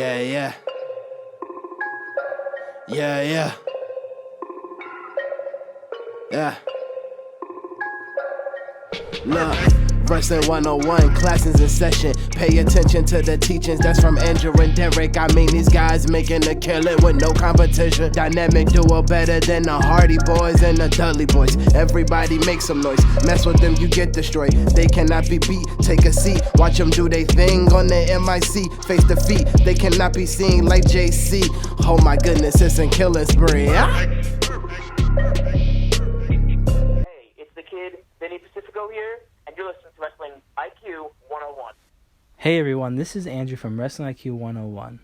Yeah. Yeah. Look, Wrestling 101, classes in session. Pay attention to the teachings, that's from Andrew and Derek. I mean, these guys making a killing with no competition. Dynamic duo better than the Hardy Boys and the Dudley Boys. Everybody make some noise, mess with them, you get destroyed. They cannot be beat, take a seat. Watch them do they thing on the MIC. Face defeat, they cannot be seen like JC. Oh my goodness, it's a killing spree. Hey, it's the kid, Vinny Pacifico here, and you're listening to Wrestling IQ 101. Hey everyone, this is Andrew from Wrestling IQ 101.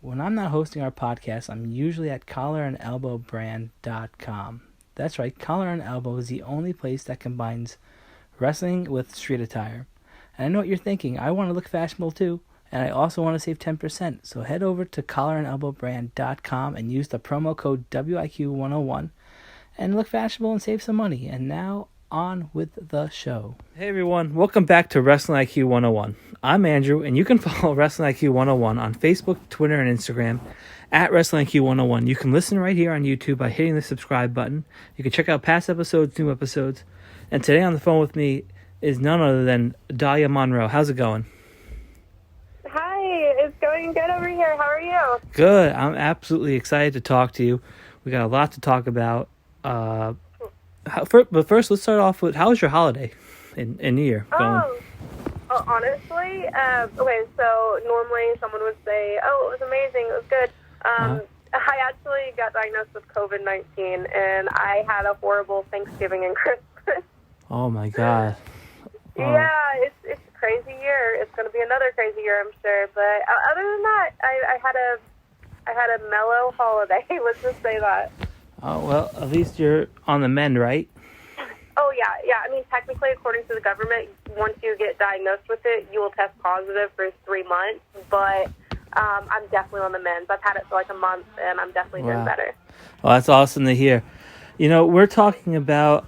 When I'm not hosting our podcast, I'm usually at collarandelbowbrand.com. That's right, Collar and Elbow is the only place that combines wrestling with street attire. And I know what you're thinking, I want to look fashionable too, and I also want to save 10%. So head over to collarandelbowbrand.com and use the promo code WIQ101 and look fashionable and save some money. And now, on with the show. Hey everyone, welcome back to Wrestling IQ 101. I'm Andrew, and you can follow Wrestling IQ 101 on Facebook, Twitter, and Instagram at Wrestling IQ 101. You can listen right here on YouTube by hitting the subscribe button. You can check out past episodes, new episodes. And today on the phone with me is none other than Dahlia Monroe. How's it going? Hi, it's going good over here. How are you? Good. I'm absolutely excited to talk to you. We got a lot to talk about. But first, let's start off with, how was your holiday in New Year going? Honestly, okay, so normally someone would say, oh, it was amazing, it was good. I actually got diagnosed with COVID-19, and I had a horrible Thanksgiving and Christmas. Oh, my God. Yeah, it's a crazy year. It's going to be another crazy year, I'm sure. But other than that, I had a mellow holiday. Let's just say that. Oh, well, at least you're on the mend, right? Oh, yeah. I mean, technically, according to the government, once you get diagnosed with it, you will test positive for 3 months. But I'm definitely on the mend. I've had it for like a month, and I'm definitely doing better. Well, that's awesome to hear. You know, we're talking about...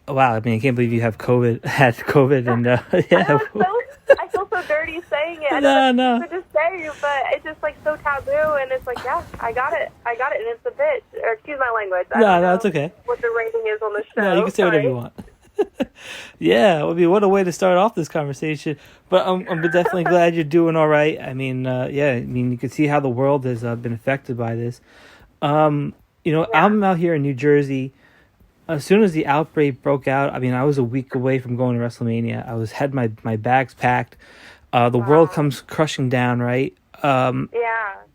Wow, I mean, I can't believe you had COVID, and yeah. I feel so dirty saying it. No. To just say, but it's just like so taboo, and it's like, yeah, I got it, and it's a bitch. Or excuse my language. No, it's okay. What the rating is on the show? No, you can say whatever you want. Yeah, I mean, what a way to start off this conversation. But I'm definitely glad you're doing all right. I mean, you can see how the world has been affected by this. I'm out here in New Jersey. As soon as the outbreak broke out, I mean, I was a week away from going to WrestleMania. I had my bags packed. The world comes crushing down, right?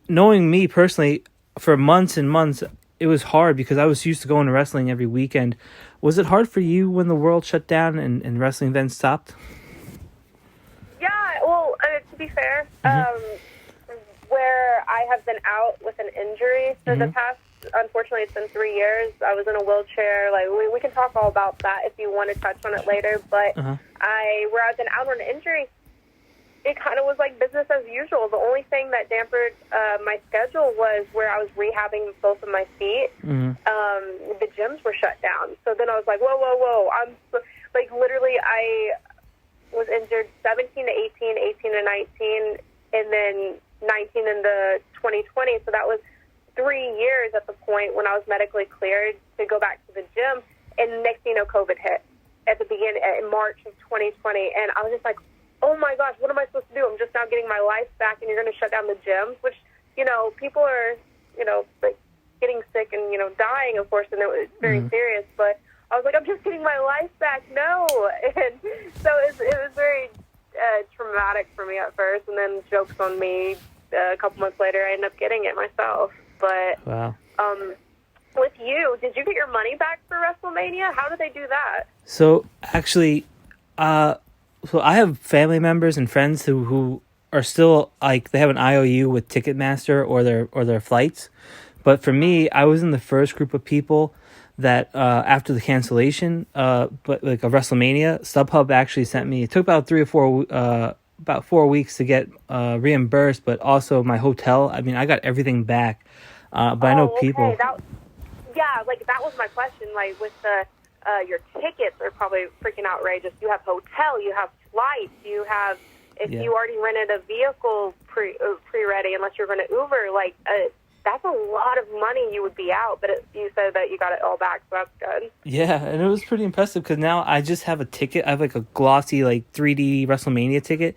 Knowing me personally, for months and months, it was hard because I was used to going to wrestling every weekend. Was it hard for you when the world shut down and wrestling events stopped? Yeah, well, to be fair, where I have been out with an injury for the past, unfortunately, it's been 3 years. I was in a wheelchair. Like we can talk all about that if you want to touch on it later. But where I've been out on an injury, it kind of was like business as usual. The only thing that dampened my schedule was where I was rehabbing both of my feet. The gyms were shut down. So then I was like, whoa. I'm like, literally, I was injured 17 to 18, 18 to 19, and then 19 into 2020. So that was 3 years at the point when I was medically cleared to go back to the gym. And next thing you know, COVID hit at the beginning, in March of 2020. And I was just like, oh my gosh, what am I supposed to do? I'm just now getting my life back, and you're going to shut down the gyms, which, people are, like getting sick and, dying, of course, and it was very serious. But I was like, I'm just getting my life back. No. And so it was very traumatic for me at first. And then jokes on me. A couple months later, I ended up getting it myself. But wow. With you, did you get your money back for WrestleMania? How did they do that? So actually, I have family members and friends who are still, like, they have an IOU with Ticketmaster or their flights. But for me, I was in the first group of people that after the cancellation, but like a WrestleMania, StubHub actually sent me. It took about 4 weeks to get reimbursed, but also my hotel. I mean, I got everything back. But I know people. That was my question. Like with your tickets are probably freaking outrageous. You have hotel, you have flights, you have if you already rented a vehicle pre-ready, unless you're going to Uber, like, that's a lot of money you would be out, but you said that you got it all back, so that's good. Yeah, and it was pretty impressive because now I just have a ticket. I have like a glossy, like 3D WrestleMania ticket,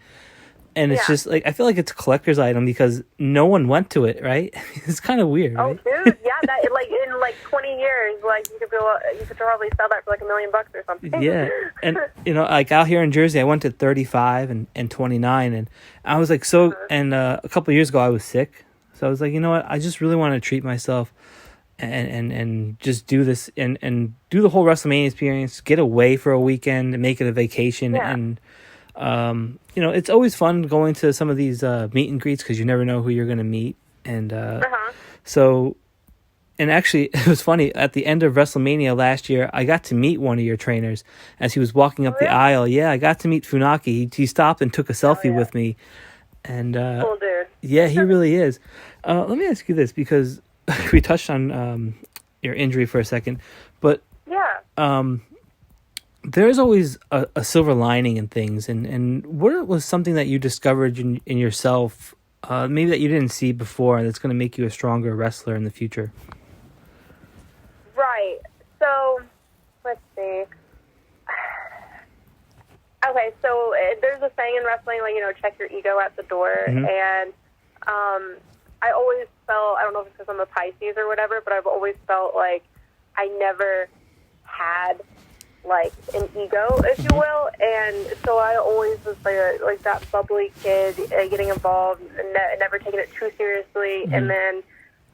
and it's just like I feel like it's a collector's item because no one went to it, right? It's kind of weird. Oh, right? dude, yeah, that like in like 20 years, like you could probably sell that for like $1 million or something. Yeah, and like out here in Jersey, I went to 35 and 29, and I was like and a couple of years ago I was sick. So I was like, you know what? I just really want to treat myself and just do this and do the whole WrestleMania experience, get away for a weekend and make it a vacation. Yeah. And, it's always fun going to some of these meet and greets because you never know who you're going to meet. And so, and actually, it was funny. At the end of WrestleMania last year, I got to meet one of your trainers as he was walking up the aisle. Yeah, I got to meet Funaki. He stopped and took a selfie with me. And cool dude. Yeah, he really is. Let me ask you this because we touched on your injury for a second, but there's always a silver lining in things. And what was something that you discovered in yourself, maybe that you didn't see before, that's going to make you a stronger wrestler in the future? Right. So, let's see. Okay, so there's a saying in wrestling, like, check your ego at the door. Mm-hmm. And I always felt, I don't know if it's because I'm a Pisces or whatever, but I've always felt like I never had, like, an ego, if you will. And so I always was like that bubbly kid getting involved and never taking it too seriously. Mm-hmm. And then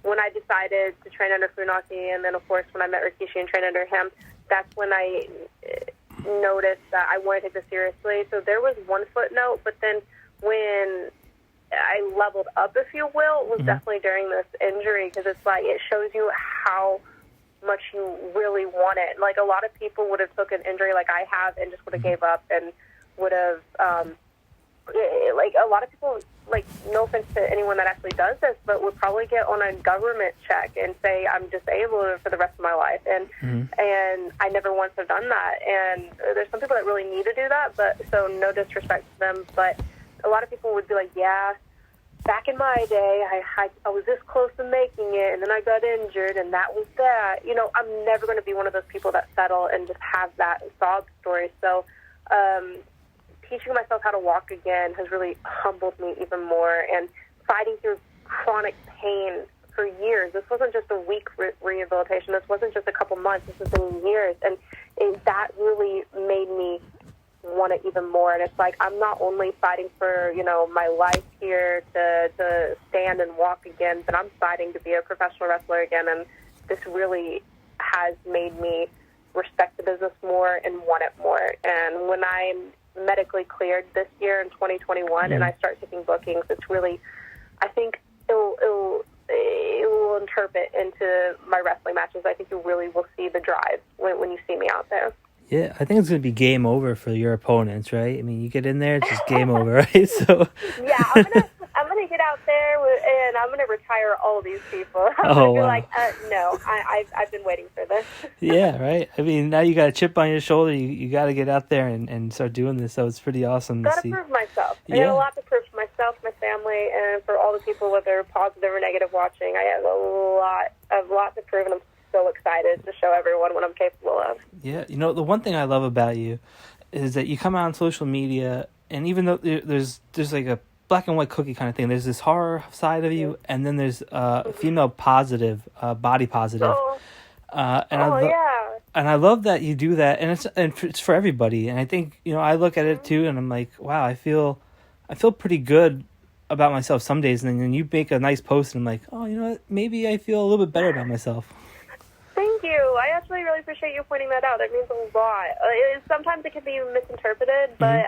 when I decided to train under Funaki, and then, of course, when I met Rikishi and trained under him, that's when I noticed that I wanted to take this seriously. So there was one footnote, but then when I leveled up, if you will, was definitely during this injury, because it's like it shows you how much you really want it. Like, a lot of people would have took an injury like I have and just would have gave up and would have like, a lot of people, like, no offense to anyone that actually does this, but would probably get on a government check and say, I'm disabled for the rest of my life. And I never once have done that. And there's some people that really need to do that, but so no disrespect to them. But a lot of people would be like, yeah, back in my day, I was this close to making it, and then I got injured, and that was that. I'm never going to be one of those people that settle and just have that sob story. So, teaching myself how to walk again has really humbled me even more, and fighting through chronic pain for years. This wasn't just a week rehabilitation. This wasn't just a couple months. This has been years, and that really made me want it even more. And it's like I'm not only fighting for my life here to stand and walk again, but I'm fighting to be a professional wrestler again. And this really has made me respect the business more and want it more. And when I'm medically cleared this year in 2021 and I start taking bookings, it's really, I think it will interpret into my wrestling matches. I think you really will see the drive when you see me out there. Yeah, I think it's going to be game over for your opponents, right? I mean, you get in there, it's just game over, right? So yeah, I'm gonna get out there and I'm gonna retire all these people. I'm gonna be like, no, I've been waiting for this. Yeah, right. I mean, now you got a chip on your shoulder. You got to get out there and start doing this. So it's pretty awesome to see. Gotta prove myself. I got a lot to prove for myself, my family, and for all the people, whether positive or negative, watching. I have a lot to prove, and I'm so excited to show everyone what I'm capable of. Yeah, the one thing I love about you is that you come out on social media, and even though there's like a black and white cookie kind of thing, there's this horror side of you, and then there's female positive, body positive. And I love that you do that, and it's for everybody. And I think I look at it too, and I'm like, wow, I feel pretty good about myself some days, and then you make a nice post, and I'm like, oh, you know what? Maybe I feel a little bit better about myself. Thank you. I actually really appreciate you pointing that out. That means a lot. Sometimes it can be misinterpreted, but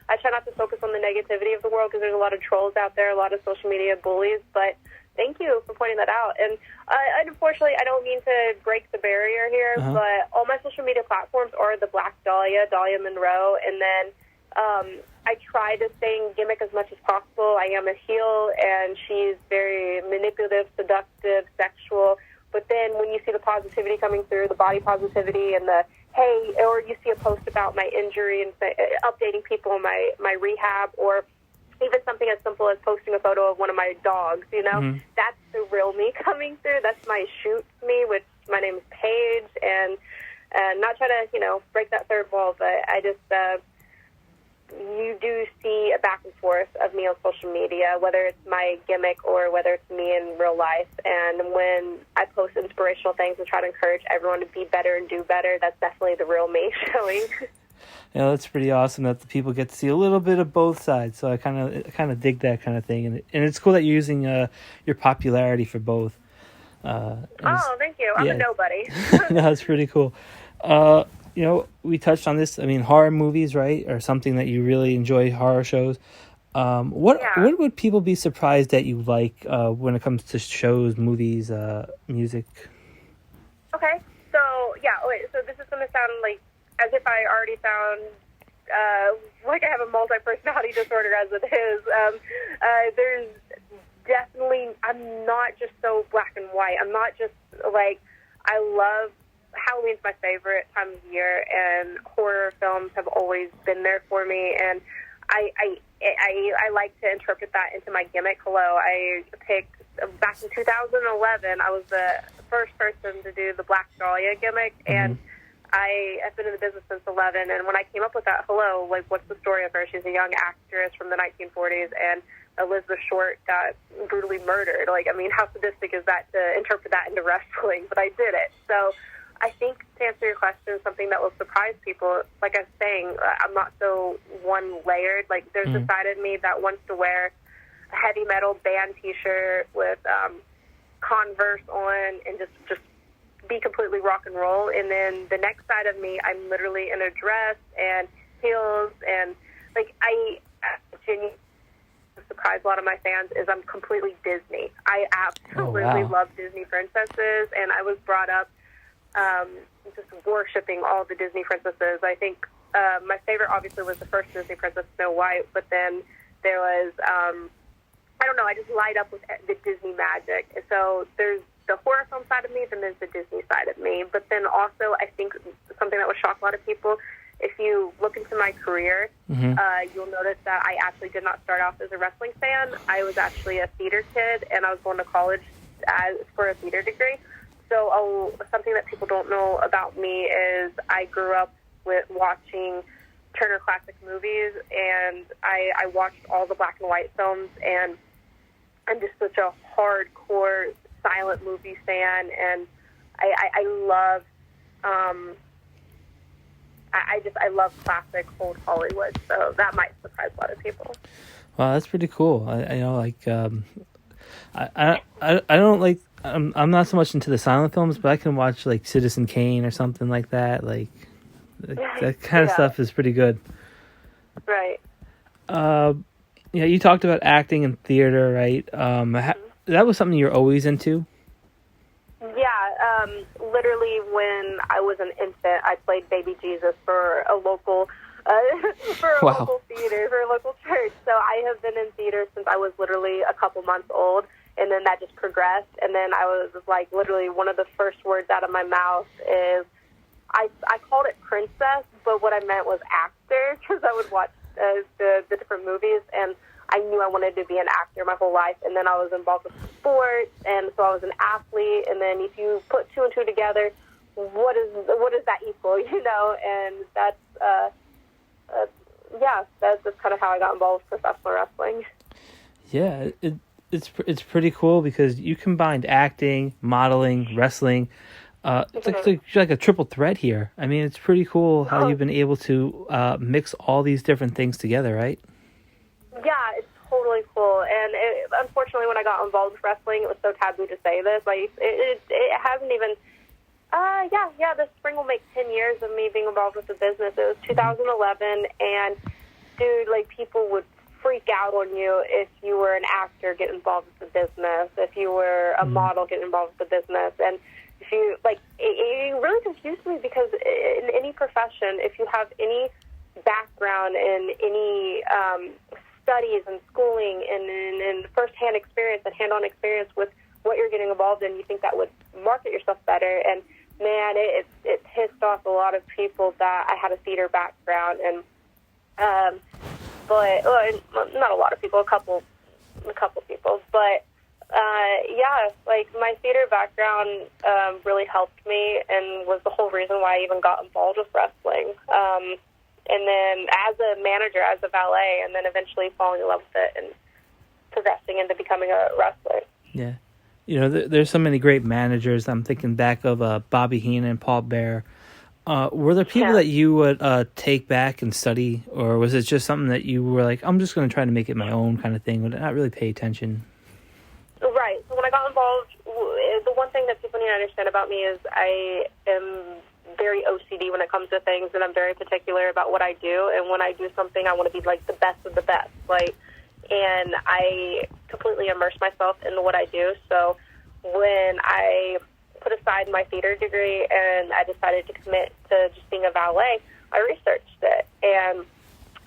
I try not to focus on the negativity of the world because there's a lot of trolls out there, a lot of social media bullies. But thank you for pointing that out. And unfortunately, I don't mean to break the barrier here, but all my social media platforms are the Black Dahlia, Monroe, and then I try to stay in gimmick as much as possible. I am a heel, and she's very manipulative, seductive, sexual. But then when you see the positivity coming through, the body positivity and the, hey, or you see a post about my injury and say, updating people on my rehab, or even something as simple as posting a photo of one of my dogs, that's the real me coming through. That's my shoot me, which my name is Paige, and not try to, break that third wall, but I just, you do see a back and forth of me on social media, whether it's my gimmick or whether it's me in real life. And when I post inspirational things and try to encourage everyone to be better and do better, that's definitely the real me showing. That's pretty awesome that the people get to see a little bit of both sides. So I kind of dig that kind of thing, and it's cool that you're using your popularity for both. Thank you. I'm a nobody. No, that's pretty cool. We touched on this. I mean, horror movies, right, are something that you really enjoy. Horror shows. What would people be surprised that you like when it comes to shows, movies, music? Okay, so this is going to sound like as if I already sound like I have a multi-personality disorder as it is. There's definitely, I'm not just so black and white. I'm not just like, I love Halloween's my favorite time of year, and horror films have always been there for me, and I like to interpret that into my gimmick. I picked, back in 2011, I was the first person to do the Black Dahlia gimmick, and I have been in the business since 11, and when I came up with that, what's the story of her? She's a young actress from the 1940s, and Elizabeth Short got brutally murdered. How sadistic is that to interpret that into wrestling? But I did it. So I think, to answer your question, something that will surprise people, like I was saying, I'm not so one-layered. There's a side of me that wants to wear a heavy metal band T-shirt with Converse on and just be completely rock and roll. And then the next side of me, I'm literally in a dress and heels, and I genuinely surprise a lot of my fans is I'm completely Disney. I absolutely love Disney princesses, and I was brought up just worshiping all the Disney princesses. I think my favorite obviously was the first Disney princess, Snow White, but then there was I just light up with the Disney magic. So there's the horror film side of me, then there's the Disney side of me. But then also, I think something that would shock a lot of people, if you look into my career, you'll notice that I actually did not start off as a wrestling fan. I was actually a theater kid, and I was going to college for a theater degree. So something that people don't know about me is I grew up with watching Turner Classic Movies, and I watched all the black and white films, and I'm just such a hardcore silent movie fan, and I love I love classic old Hollywood, so that might surprise a lot of people. Wow, that's pretty cool. I don't like. I'm not so much into the silent films, but I can watch Citizen Kane or something like that. That kind of stuff is pretty good. Right. You talked about acting and theater, right? That was something you're always into? Yeah, literally when I was an infant, I played Baby Jesus for a local local theater, for a local church. So I have been in theater since I was literally a couple months old, and then that just progressed. And then I was literally one of the first words out of my mouth is, I called it princess, but what I meant was actor, because I would watch the different movies, and I knew I wanted to be an actor my whole life. And then I was involved with sports, and so I was an athlete. And then if you put two and two together, what does that equal? And that's that's kind of how I got involved with professional wrestling. Yeah, it's pretty cool because you combined acting, modeling, wrestling. It's like a triple threat here. I mean, it's pretty cool how you've been able to mix all these different things together, right? Yeah, it's totally cool. And unfortunately, when I got involved with wrestling, it was so taboo to say this. It hasn't even. This spring will make 10 years of me being involved with the business. It was 2011, and dude, people would freak out on you if you were an actor getting involved with the business, if you were a model getting involved with the business, and if you it really confused me because in any profession, if you have any background in any studies and schooling and first-hand experience and hand-on experience with what you're getting involved in, you think that would market yourself better. And man, it pissed off a lot of people that I had a theater background, and but not a lot of people, a couple people, but yeah, like my theater background really helped me and was the whole reason why I even got involved with wrestling. And then as a manager, as a valet, and then eventually falling in love with it and progressing into becoming a wrestler. Yeah. You know, there's so many great managers. I'm thinking back of Bobby Heenan, Paul Bear. Were there people that you would take back and study, or was it just something that you were like, I'm just going to try to make it my own kind of thing, would not really pay attention? Right. So when I got involved, the one thing that people need to understand about me is I am very OCD when it comes to things, and I'm very particular about what I do. And when I do something, I want to be like the best of the best. And I completely immerse myself in what I do. So when I put aside my theater degree and I decided to commit to just being a valet, I researched it. And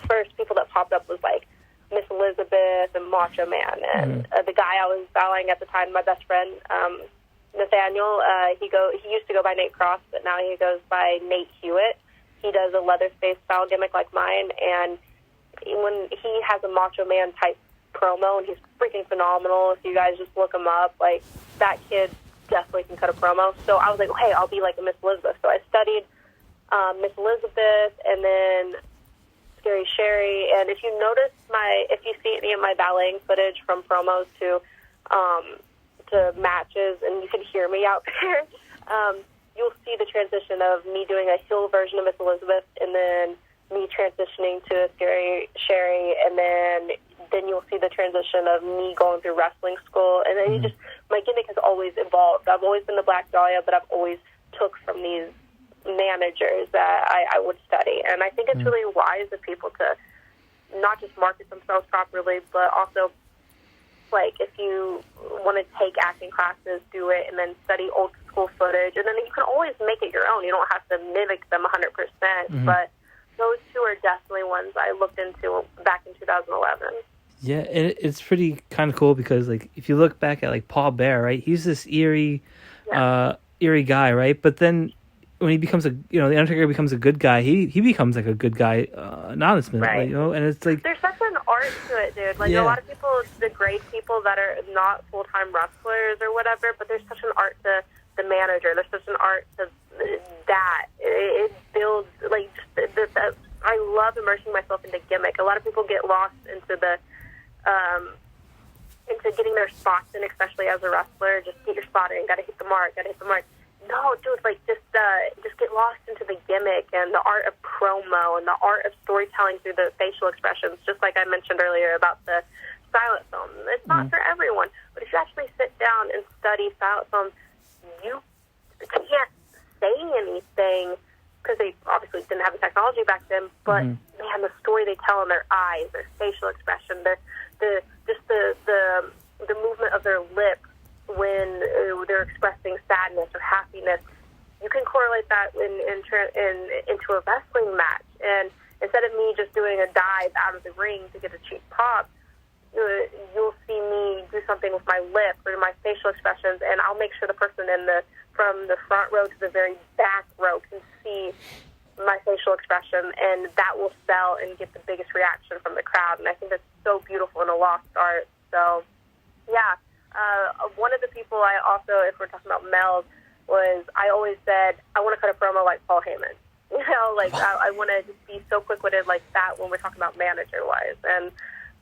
first people that popped up was like Miss Elizabeth and Macho Man. And the guy I was valeting at the time, my best friend, Nathaniel, he used to go by Nate Cross, but now he goes by Nate Hewitt. He does a Leatherface style gimmick like mine, and when he has a Macho Man type promo, and he's freaking phenomenal. If you guys just look him up, like, that kid definitely can cut a promo. So I was like, hey, I'll be like a Miss Elizabeth. So I studied Miss Elizabeth, and then Scary Sherry. And if you notice if you see any of my balleting footage from promos to matches, and you can hear me out there, you'll see the transition of me doing a heel version of Miss Elizabeth, and then me transitioning to Scary Sherry, and then you'll see the transition of me going through wrestling school, and then my gimmick has always evolved. I've always been the Black Dahlia, but I've always took from these managers that I would study, and I think it's really wise of people to not just market themselves properly, but also, like, if you want to take acting classes, do it, and then study old school footage, and then you can always make it your own. You don't have to mimic them 100%, but those two are definitely ones I looked into back in 2011. Yeah, it's pretty kind of cool because, like, if you look back at, like, Paul Bear, right, he's this eerie guy, right? But then when he becomes the Undertaker becomes a good guy, he becomes, like, a good guy anonymously, right? Like, and it's like... There's such an art to it, dude. Like, a lot of people degrade people that are not full-time wrestlers or whatever, but there's such an art to the manager. There's such an art to that. It builds, like, I love immersing myself into gimmick. A lot of people get lost into into getting their spots in, especially as a wrestler. Just get your spot in. Gotta hit the mark. No, dude, like, just get lost into the gimmick and the art of promo and the art of storytelling through the facial expressions. Just like I mentioned earlier about the silent film. It's not for everyone, but if you actually sit down and study silent film, you can't say anything because they obviously didn't have the technology back then. But man, the story they tell in their eyes, their facial expression, the movement of their lips when they're expressing sadness or happiness, you can correlate that into a wrestling match. And instead of me just doing a dive out of the ring to get a cheap pop, you'll see me do something with my lip or my facial expressions, and I'll make sure the person from the front row to the very back row can see my facial expression, and that will sell and get the biggest reaction from the crowd. And I think that's so beautiful in a lost art. So, yeah. One of the people I also, if we're talking about males, was I always said, I want to cut a promo like Paul Heyman. You know, like, I want to just be so quick-witted like that when we're talking about manager-wise. And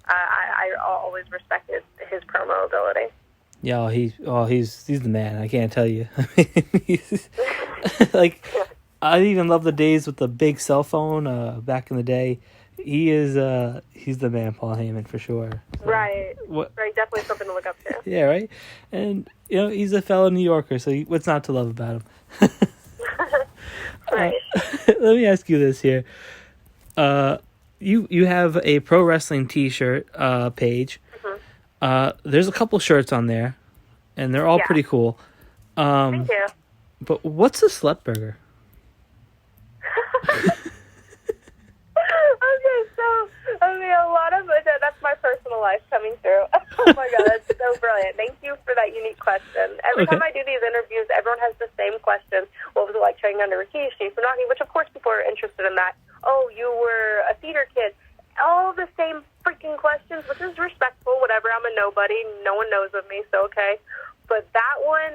I always respected his promo ability. Yeah, he's the man. I can't tell you. He's, like, I even love the days with the big cell phone back in the day. He's the man, Paul Heyman, for sure. So, right. Right, definitely something to look up to. Yeah, right? And, he's a fellow New Yorker, so what's not to love about him? Right. Let me ask you this here. You have a pro wrestling t-shirt page. There's a couple shirts on there, and they're all pretty cool. Thank you. But what's a slut burger? A lot of that's my personal life coming through. Oh my god, that's so brilliant. Thank you for that unique question. Every time I do these interviews, everyone has the same question. What was it like training under Rikishi, Funaki? Which of course people are interested in that. Oh, you were a theater kid. All the same nobody. No one knows of me, so okay. But that one,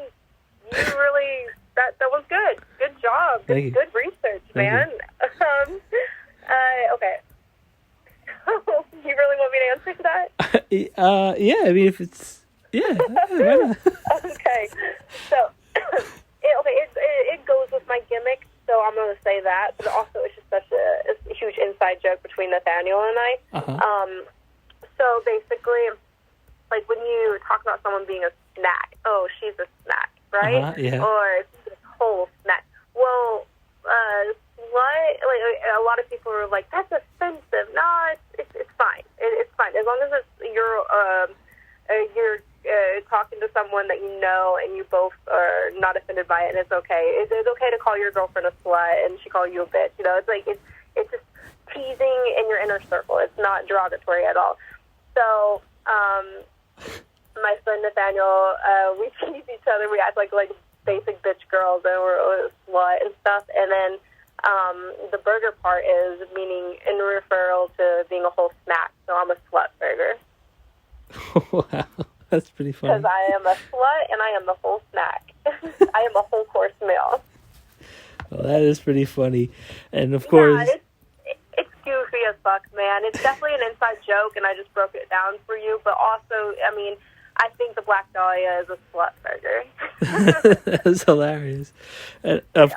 you really, that was good. Good job. Good research, man. Okay. You really want me to answer that? Yeah, I mean, if it's... Yeah. Okay. So, it goes with my gimmick, so I'm going to say that. But also, it's just such a huge inside joke between Nathaniel and I. So, basically, like, when you talk about someone being a snack, oh, she's a snack, right? Yeah. Or she's a whole snack. Well, what? Like, a lot of people are like, that's offensive. No, it's fine. It's fine. As long as you're talking to someone that you know and you both are not offended by it, and it's okay. It's okay to call your girlfriend a slut and she call you a bitch. You know, it's like it's just teasing in your inner circle. It's not derogatory at all. So, my friend Nathaniel, we tease each other. We act like basic bitch girls, and we're a slut and stuff. And then the burger part is meaning in referral to being a whole snack. So I'm a slut burger. Wow, that's pretty funny. Because I am a slut and I am the whole snack. I am a whole course meal. Well, that is pretty funny. And of course... It's goofy as fuck, man. It's definitely an inside joke, and I just broke it down for you. But also, I mean, I think the Black Dahlia is a slut burger. That's hilarious. And of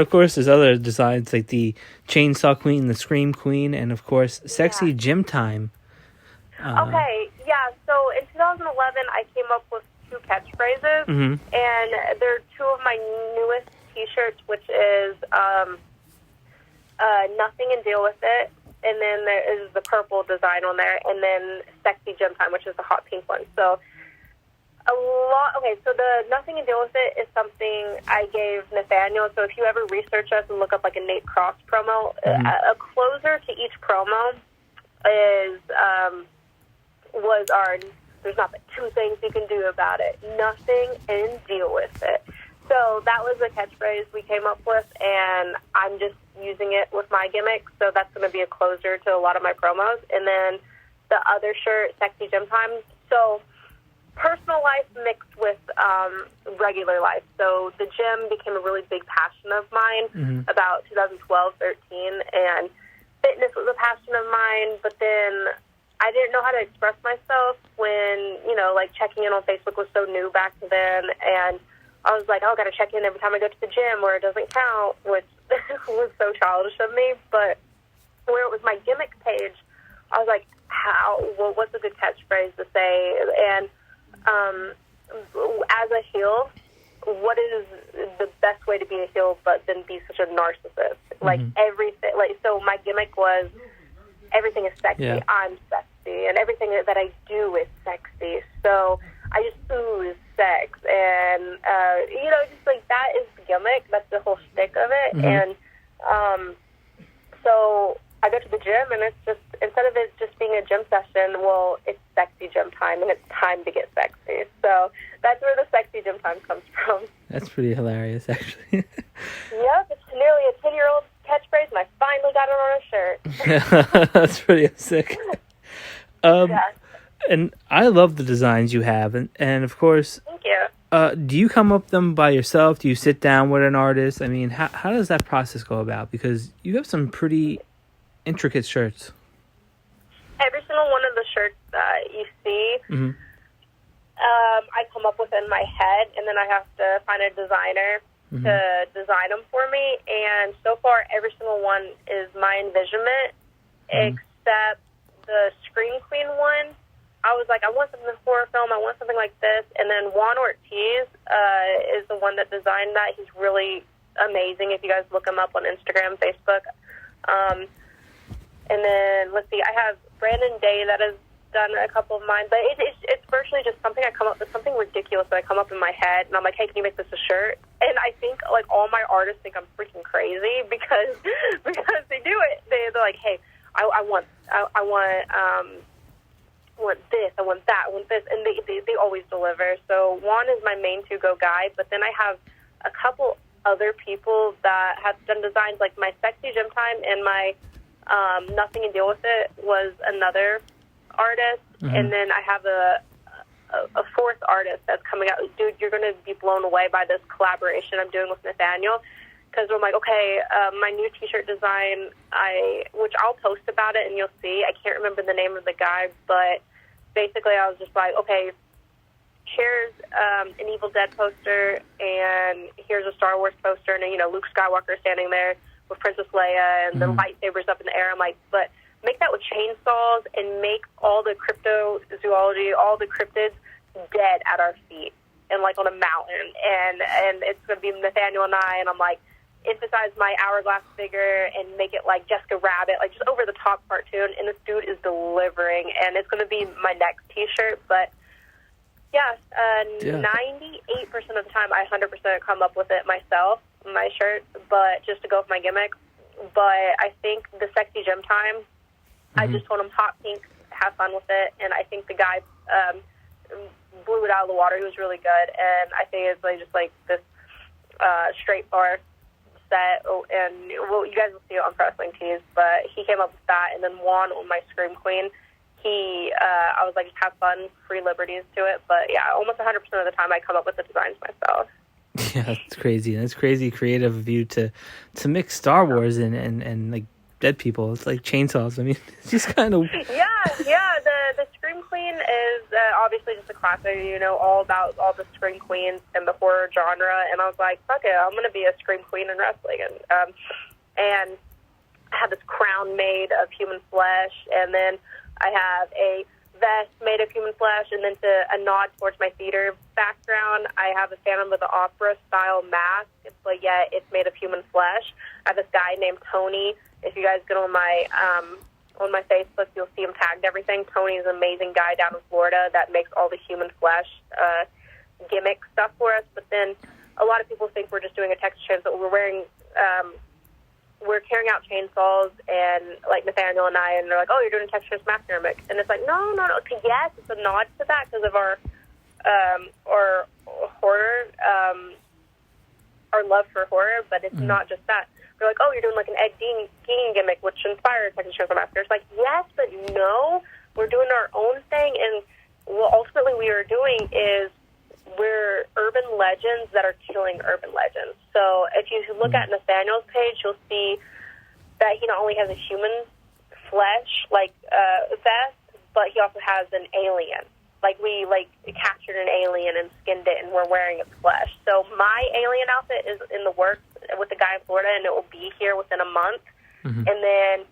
course, there's other designs like the Chainsaw Queen, the Scream Queen, and of course, Sexy Gym Time. Okay, yeah. So in 2011, I came up with 2 catchphrases, and they're 2 of my newest T-shirts, which is nothing and deal with it, and then there is the purple design on there, and then Sexy Gym Time, which is the hot pink one. So so the nothing and deal with it is something I gave Nathaniel. So if you ever research us and look up like a Nate Cross promo, a closer to each promo is was our there's not but 2 things you can do about it. Nothing and deal with it. So that was a catchphrase we came up with, and I'm just using it with my gimmick. So that's going to be a closer to a lot of my promos. And then the other shirt, Sexy Gym Time. So personal life mixed with regular life. So the gym became a really big passion of mine about 2012, 13, and fitness was a passion of mine. But then I didn't know how to express myself when, like checking in on Facebook was so new back then, and I was like, I got to check in every time I go to the gym where it doesn't count, which was so childish of me. But where it was my gimmick page, I was like, what's a good catchphrase to say? And as a heel, what is the best way to be a heel but then be such a narcissist? Like everything, so my gimmick was everything is sexy. Yeah. I'm sexy, and everything that I do is sexy. So I just ooze sex, and just like that is the gimmick. That's the whole shtick of it. And so I go to the gym, and it's just instead of it just being a gym session, well, it's Sexy Gym Time, and it's time to get sexy. So that's where the Sexy Gym Time comes from. That's pretty hilarious, actually. Yep, it's nearly a 10-year-old catchphrase, and I finally got it on a shirt. That's pretty sick. Yeah. And I love the designs you have, and of course, thank you. Do you come up with them by yourself? Do you sit down with an artist? I mean, how does that process go about? Because you have some pretty intricate shirts. Every single one of the shirts that you see, I come up with in my head, and then I have to find a designer to design them for me. And so far, every single one is my envisionment, except the Scream Queen one. I was like, I want something horror film. I want something like this. And then Juan Ortiz is the one that designed that. He's really amazing. If you guys look him up on Instagram, Facebook. And then, let's see, I have Brandon Day that has done a couple of mine. But it's virtually just something I come up with, something ridiculous that I come up in my head. And I'm like, hey, can you make this a shirt? And I think, like, all my artists think I'm freaking crazy because they do it. They're like, hey, I want this, I want that, I want this, and they always deliver. So Juan is my main to-go guy, but then I have a couple other people that have done designs, like my Sexy Gym Time and my Nothing and Deal With It was another artist, and then I have a fourth artist that's coming out. Dude, you're going to be blown away by this collaboration I'm doing with Nathaniel. Because I'm like, okay, my new T-shirt design, which I'll post about it and you'll see. I can't remember the name of the guy, but basically I was just like, okay, here's an Evil Dead poster, and here's a Star Wars poster, and Luke Skywalker standing there with Princess Leia and the lightsabers up in the air. I'm like, but make that with chainsaws and make all the cryptozoology, all the cryptids dead at our feet and like on a mountain, and it's going to be Nathaniel and I, and I'm like, emphasize my hourglass figure and make it like Jessica Rabbit, like just over the top cartoon, and this dude is delivering, and it's going to be my next T-shirt. But yes, 98% of the time I 100% come up with it myself, my shirt, but just to go with my gimmick. But I think the Sexy Gym Time, I just told him hot pink, have fun with it, and I think the guy blew it out of the water. He was really good, and I think it's like just like this straight bar set, and well, you guys will see it on Wrestling Tees, but he came up with that, and then Juan on my Scream Queen, I was like, just have fun, free liberties to it, but yeah, almost 100% of the time I come up with the designs myself. Yeah, it's crazy, and it's crazy creative of you to mix Star Wars and like dead people. It's like chainsaws. I mean, it's just kind of... Yeah, the Scream Queen is obviously just a classic, all about all the Scream Queens and the horror genre, and I was like, fuck it, I'm going to be a Scream Queen in wrestling, and I have this crown made of human flesh, and then I have a vest made of human flesh, and then to a nod towards my theater background, I have a Phantom of the Opera style mask, but yet it's made of human flesh. I have this guy named Tony. If you guys get on my Facebook, you'll see him tagged everything. Tony's an amazing guy down in Florida that makes all the human flesh gimmick stuff for us. But then a lot of people think we're just doing a Texas Chainsaw, but we're carrying out chainsaws, and like Nathaniel and I, and they're like, oh, you're doing a Texas Chainsaw Massacre gimmick, and it's like, no. Yes, it's a nod to that because of our horror, our love for horror, but it's not just that. They're like, oh, you're doing like an Ed Gein gimmick, which inspired Texas Chainsaw Massacre. It's like, yes, but no, we're doing our own thing, and what ultimately we are doing is we're urban legends that are killing urban legends. So if you look at Nathaniel's page, you'll see that he not only has a human flesh, vest, but he also has an alien. Like, we, captured an alien and skinned it, and we're wearing its flesh. So my alien outfit is in the works with the guy in Florida, and it will be here within a month. And then,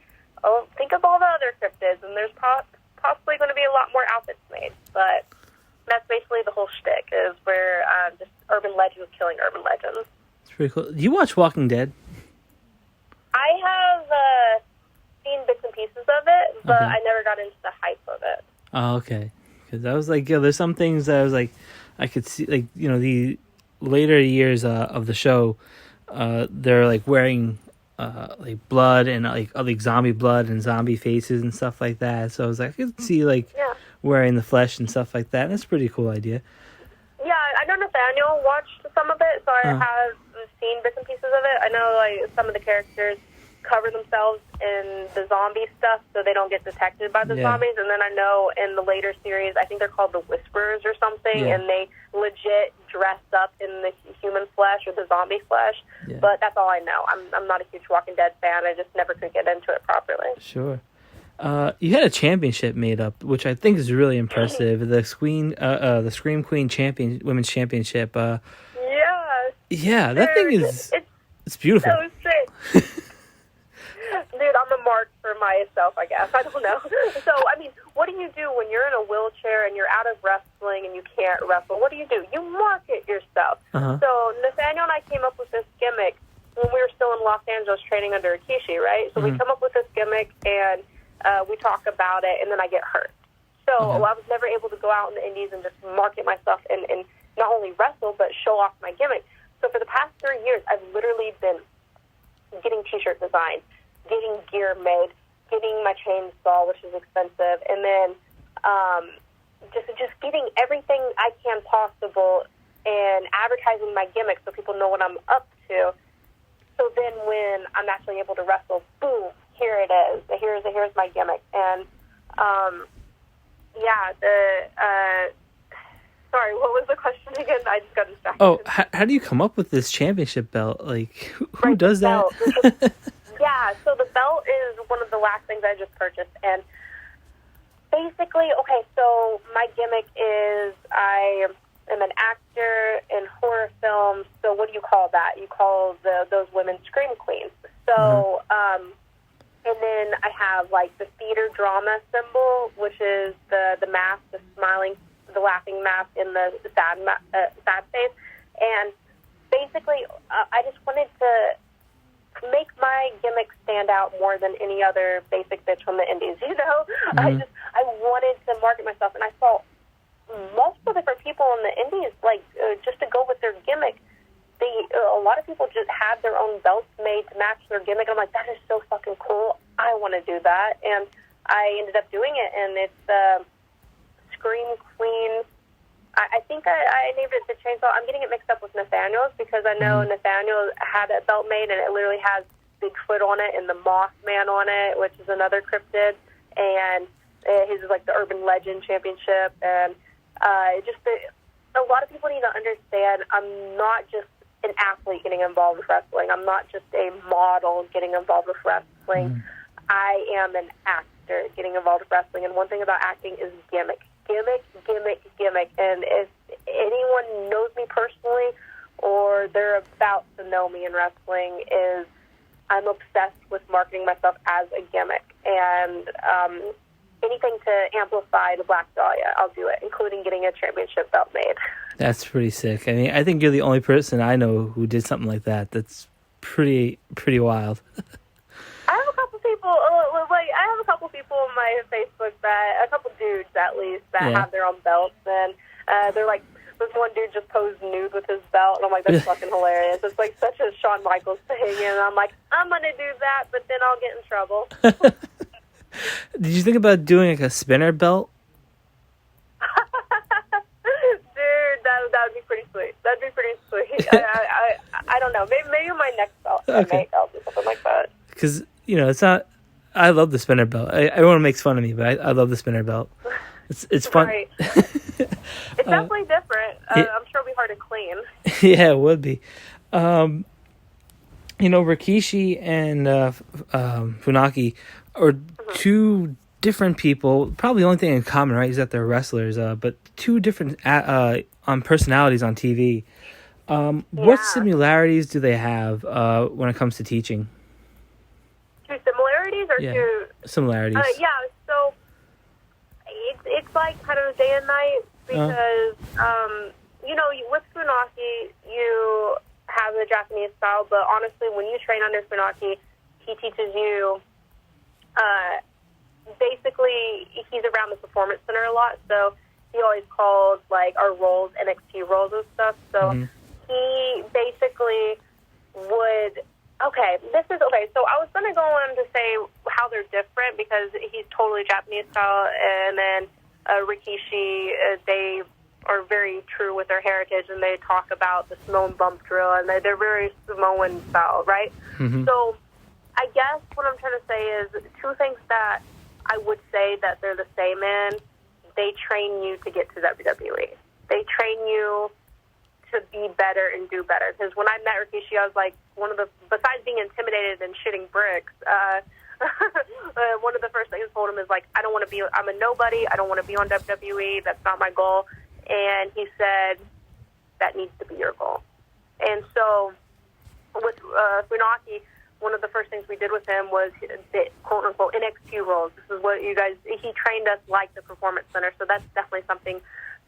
think of all the other cryptids, and there's possibly going to be a lot more outfits made. But that's basically the whole shtick, is where just urban legends killing urban legends. It's pretty cool. Do you watch Walking Dead? I have seen bits and pieces of it, but I never got into the hype of it. Oh, okay. Because I was like, there's some things that I was like, I could see, like, the later years of the show, they're like wearing like blood and like zombie blood and zombie faces and stuff like that. So I was like, I could see wearing the flesh and stuff like that. That's a pretty cool idea. Yeah, I know Nathaniel watched some of it, so I have seen bits and pieces of it. I know like some of the characters cover themselves in the zombie stuff so they don't get detected by the zombies, and then I know in the later series, I think they're called the Whisperers or something, and they legit dress up in the human flesh or the zombie flesh, but that's all I know. I'm not a huge Walking Dead fan. I just never could get into it properly. Sure. You had a championship made up, which I think is really impressive. The Scream Queen Women's Championship. Yeah, that thing is it's beautiful. So sick. Dude, I'm a mark for myself, I guess. I don't know. So, I mean, what do you do when you're in a wheelchair and you're out of wrestling and you can't wrestle? What do? You market yourself. So, Nathaniel and I came up with this gimmick when we were still in Los Angeles training under Rikishi, right? So, we come up with this gimmick, and we talk about it, and then I get hurt. So, I was never able to go out in the indies and just market myself and not only wrestle, but show off my gimmick. So, for the past 3 years, I've literally been getting T-shirt designs, getting gear made, getting my chainsaw, which is expensive, and then just getting everything I can possible and advertising my gimmick so people know what I'm up to. So then when I'm actually able to wrestle, boom, here it is. Here's my gimmick. And, sorry, what was the question again? I just got distracted. Oh, how do you come up with this championship belt? Like, who does that? Yeah, so the belt is one of the last things I just purchased. And basically, okay, so my gimmick is I am an actor in horror films. So what do you call that? You call those women scream queens. So, and then I have, like, the theater drama symbol, which is the mask, the smiling, the laughing mask in the sad face. And basically, I just wanted to make my gimmick stand out more than any other basic bitch from the indies, you know? I wanted to market myself, and I saw multiple different people in the indies, like, just to go with their gimmick. A lot of people just had their own belts made to match their gimmick. I'm like, that is so fucking cool. I want to do that. And I ended up doing it, and it's Scream Queen. I think I named it the Chainsaw. I'm getting it mixed up with Nathaniel's because I know Nathaniel had a belt made, and it literally has Bigfoot on it and the Mothman on it, which is another cryptid. And his is like the Urban Legend Championship. And a lot of people need to understand I'm not just an athlete getting involved with wrestling. I'm not just a model getting involved with wrestling. I am an actor getting involved with wrestling. And one thing about acting is gimmick. Gimmick. And if anyone knows me personally or they're about to know me in wrestling, is I'm obsessed with marketing myself as a gimmick. And anything to amplify the Black Dahlia, I'll do it, including getting a championship belt made. That's pretty sick. I mean, I think you're the only person I know who did something like that. That's pretty wild. I have a couple people, on my Facebook a couple dudes at least, that have their own belts, and they're like, this one dude just posed nude with his belt, and I'm like, that's fucking hilarious. It's like such a Shawn Michaels thing, and I'm like, I'm gonna do that, but then I'll get in trouble. Did you think about doing like a spinner belt? Dude, that would be pretty sweet. That'd be pretty sweet. I don't know. Maybe my next belt I'll do something like that. Because, you know, it's not... I love the spinner belt. Everyone makes fun of me, but I love the spinner belt. It's fun. Right. It's definitely different. I'm sure it'll be hard to clean. Yeah, it would be. You know, Rikishi and Funaki are two different people. Probably the only thing in common, right, is that they're wrestlers, but two different personalities on TV. What similarities do they have when it comes to teaching? Two similarities or two... Similarities. So it's like kind of day and night because, you know, with Funaki, you have the Japanese style, but honestly, when you train under Funaki, he teaches you... basically, he's around the Performance Center a lot, so he always called, like, our roles NXT roles and stuff, so he basically would... so I was going to go on to say how they're different, because he's totally Japanese style, and then Rikishi, they are very true with their heritage, and they talk about the Samoan bump drill, and they're very Samoan style, right? So I guess what I'm trying to say is two things that I would say that they're the same in. They train you to get to WWE. They train you to be better and do better. Because when I met Rikishi, I was like, besides being intimidated and shitting bricks, one of the first things I told him is like, I'm a nobody. I don't want to be on WWE. That's not my goal. And he said, that needs to be your goal. And so with Funaki, one of the first things we did with him was the quote-unquote NXT roles. This is what he trained us like the Performance Center, so that's definitely something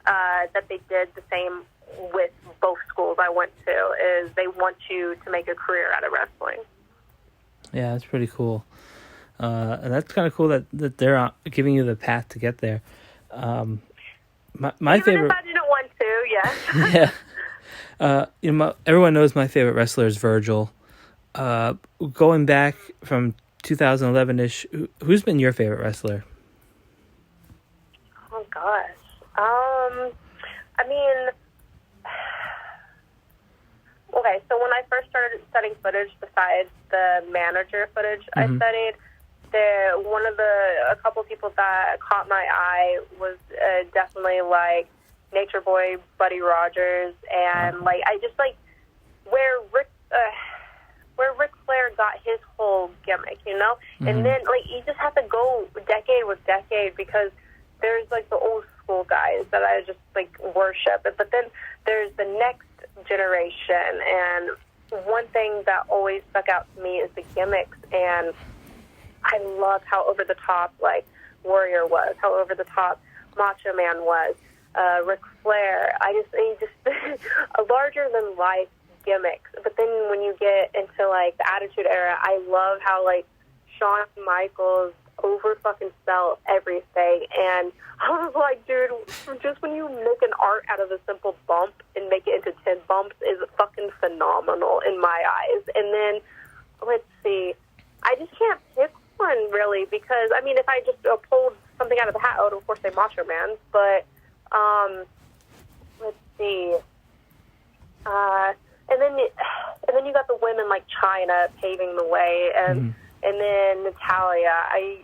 that they did the same with both schools I went to, is they want you to make a career out of wrestling. Yeah, that's pretty cool. And that's kind of cool that they're giving you the path to get there. My favorite... Even if I didn't want to, yes. Yeah. You know, everyone knows my favorite wrestler is Virgil. Going back from 2011-ish, who's been your favorite wrestler? Oh, gosh. I mean, okay, so when I first started studying footage, besides the manager footage I studied, a couple people that caught my eye was definitely like Nature Boy, Buddy Rogers, and like I just like where Ric Flair got his whole gimmick, you know? Mm-hmm. And then like you just have to go decade with decade because there's like the old school guys that I just like worship, but then there's the next generation, and one thing that always stuck out to me is the gimmicks, and I love how over the top like Warrior was, how over the top Macho Man was, Ric Flair. He just a larger than life gimmicks. But then when you get into like the Attitude Era, I love how like Shawn Michaels over fucking sell everything, and I was like, dude, just when you make an art out of a simple bump and make it into 10 bumps is fucking phenomenal in my eyes. And then let's see, I just can't pick one really, because I mean, if I just pulled something out of the hat, I would of course say Macho Man, but let's see, and then you got the women like China paving the way, and and then Natalia. I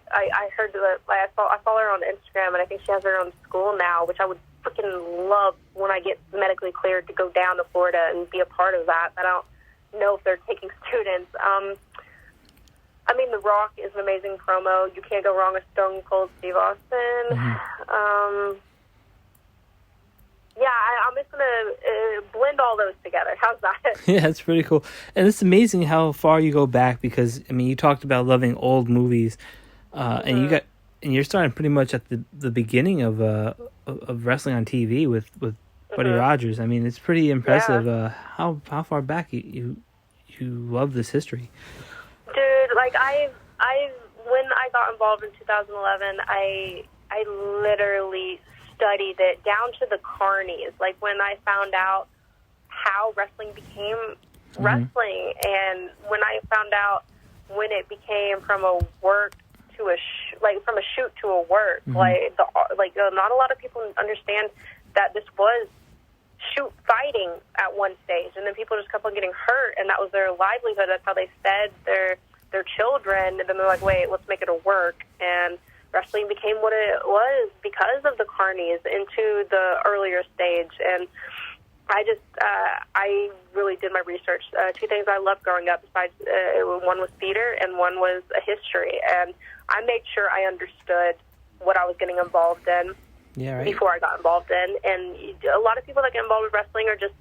heard that I follow her on Instagram, and I think she has her own school now, which I would freaking love when I get medically cleared to go down to Florida and be a part of that. I don't know if they're taking students. I mean, The Rock is an amazing promo. You can't go wrong with Stone Cold Steve Austin. Yeah, I'm just going to blend all those together. How's that? Yeah, it's pretty cool. And it's amazing how far you go back, because, I mean, you talked about loving old movies, and you're starting pretty much at the beginning of wrestling on TV with Buddy Rogers. I mean, it's pretty impressive how far back you love this history. Dude, like when I got involved in 2011, I literally studied it down to the carnies. Like when I found out how wrestling became wrestling, and when I found out when it became from a work to from a shoot to a work. Like not a lot of people understand that this was shoot fighting at one stage, and then people just kept on getting hurt, and that was their livelihood. That's how they fed their children, and then they're like, wait, let's make it a work. And wrestling became what it was because of the carnies into the earlier stage. And I really did my research. Two things I loved growing up besides one was theater and one was a history, and I made sure I understood what I was getting involved in before I got involved in. And a lot of people that get involved with wrestling are just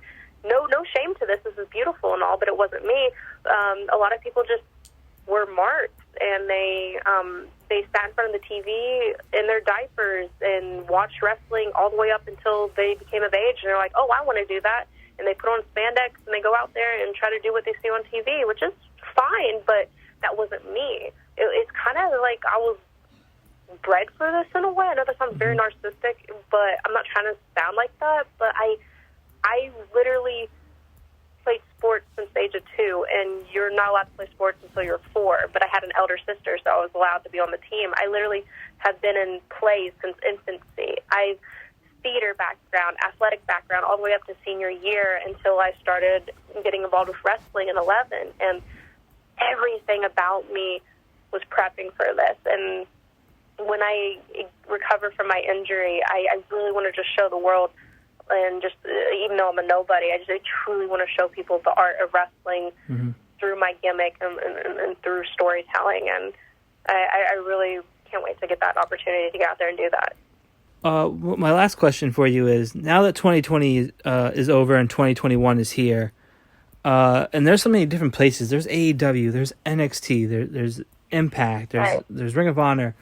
no shame to this. This is beautiful and all, but it wasn't me. A lot of people just were marks, and they sat in front of the TV in their diapers and watched wrestling all the way up until they became of age, and they're like, oh, I want to do that. And they put on spandex and they go out there and try to do what they see on TV, which is fine, but that wasn't me. It's kind of like I was bred for this in a way. I know that sounds very narcissistic, but I'm not trying to sound like that. But I literally played sports since the age of 2, and you're not allowed to play sports until you're 4. But I had an elder sister, so I was allowed to be on the team. I literally have been in plays since infancy. I've theater background, athletic background, all the way up to senior year until I started getting involved with wrestling in 11. And everything about me was prepping for this. And when I recover from my injury, I really want to just show the world, and just even though I'm a nobody, I truly want to show people the art of wrestling through my gimmick and through storytelling. And I really can't wait to get that opportunity to get out there and do that. My last question for you is, now that 2020 is over and 2021 is here, and there's so many different places. There's AEW, there's NXT, there's Impact, there's Ring of Honor.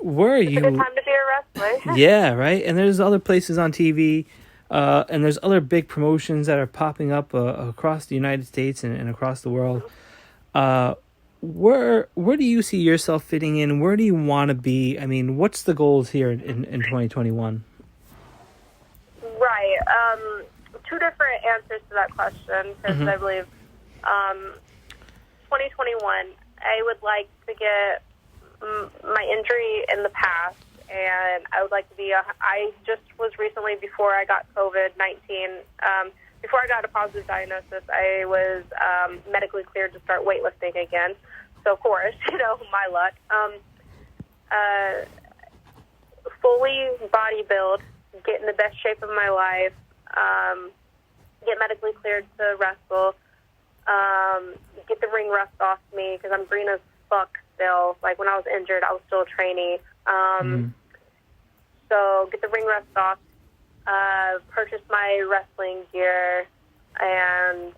Where are you? It's a good time to be a wrestler. Yeah, right. And there's other places on TV, and there's other big promotions that are popping up across the United States and across the world. Where do you see yourself fitting in? Where do you want to be? I mean, what's the goals here in 2021? Right. Two different answers to that question, because I believe 2021, I would like to get my injury in the past, and I would like to be I just was recently, before I got COVID-19, before I got a positive diagnosis, I was medically cleared to start weightlifting again. So, of course, my luck. Fully bodybuild get in the best shape of my life, get medically cleared to wrestle, get the ring rust off me because I'm green as fuck still. Like when I was injured, I was still a trainee. So get the ring rust off, purchase my wrestling gear, and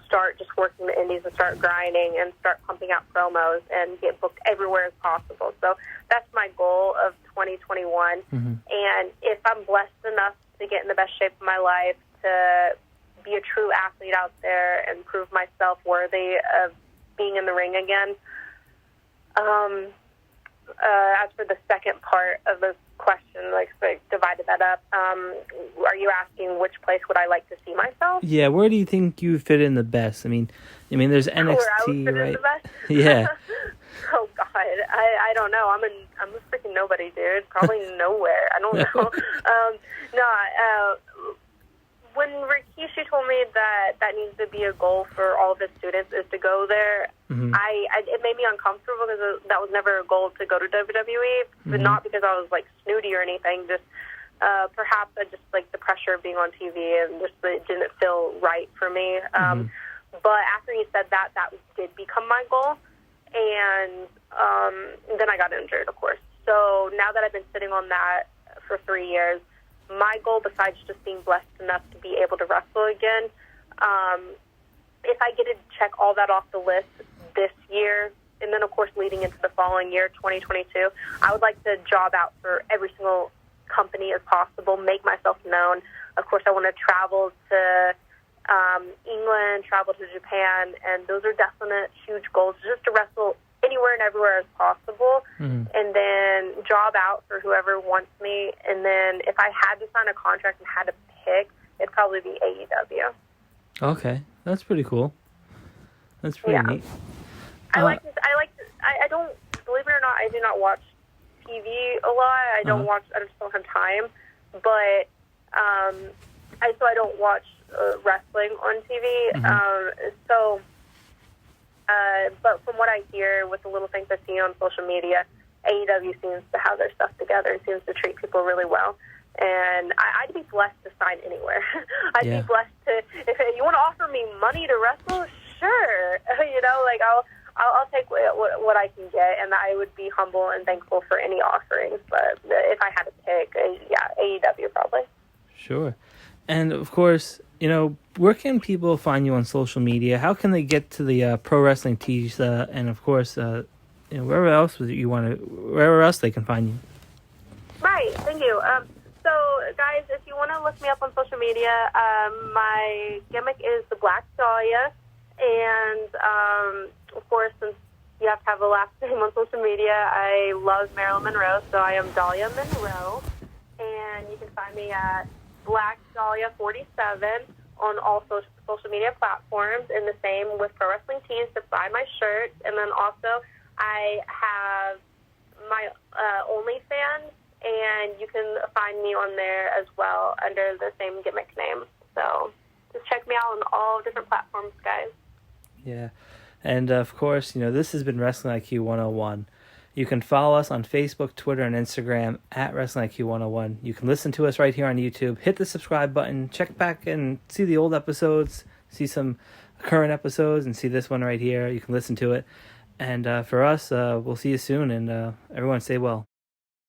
start just working the indies and start grinding and start pumping out promos and get booked everywhere as possible. So that's my goal of 2021. And if I'm blessed enough to get in the best shape of my life, to be a true athlete out there and prove myself worthy of being in the ring again. As for the second part of the question, like so I divided that up, are you asking which place would I like to see myself? Yeah, where do you think you fit in the best? I mean, there's NXT, where I would fit right? in the best? Yeah. Oh God, I don't know. I'm a freaking nobody, dude. Probably nowhere. I don't know. When Rikishi told me that needs to be a goal for all of his students is to go there, it made me uncomfortable because that was never a goal to go to WWE, but not because I was like snooty or anything. Just perhaps I just like the pressure of being on TV and just it didn't feel right for me. But after he said that did become my goal, and then I got injured, of course. So now that I've been sitting on that for 3 years, my goal, besides just being blessed enough to be able to wrestle again, if I get to check all that off the list this year, and then, of course, leading into the following year, 2022, I would like to job out for every single company as possible, make myself known. Of course, I want to travel to England, travel to Japan, and those are definite huge goals, just to wrestle anywhere and everywhere as possible, and then job out for whoever wants me. And then if I had to sign a contract and had to pick, it'd probably be AEW. Okay, that's pretty cool. That's pretty neat. I don't, believe it or not, I do not watch TV a lot. I just don't have time. But I don't watch wrestling on TV. But from what I hear, with the little things I see on social media, AEW seems to have their stuff together and seems to treat people really well. And I'd be blessed to sign anywhere. I'd be blessed to, if you want to offer me money to wrestle, sure. I'll take what I can get, and I would be humble and thankful for any offerings. But if I had to pick, AEW probably. Sure. And of course, where can people find you on social media? How can they get to the Pro Wrestling Tees? And of course, wherever else they can find you. Right. Thank you. So, guys, if you want to look me up on social media, my gimmick is the Black Dahlia. And, of course, since you have to have a last name on social media, I love Marilyn Monroe, so I am Dahlia Monroe. And you can find me at Black Dahlia 47 on all social media platforms, and the same with Pro Wrestling Tees to buy my shirts. And then also I have my OnlyFans, and you can find me on there as well under the same gimmick name. So just check me out on all different platforms, guys. Yeah. And of course, this has been Wrestling IQ 101. You can follow us on Facebook, Twitter, and Instagram at Wrestling IQ 101. You can listen to us right here on YouTube. Hit the subscribe button. Check back and see the old episodes. See some current episodes and see this one right here. You can listen to it. And for us, we'll see you soon. And everyone stay well.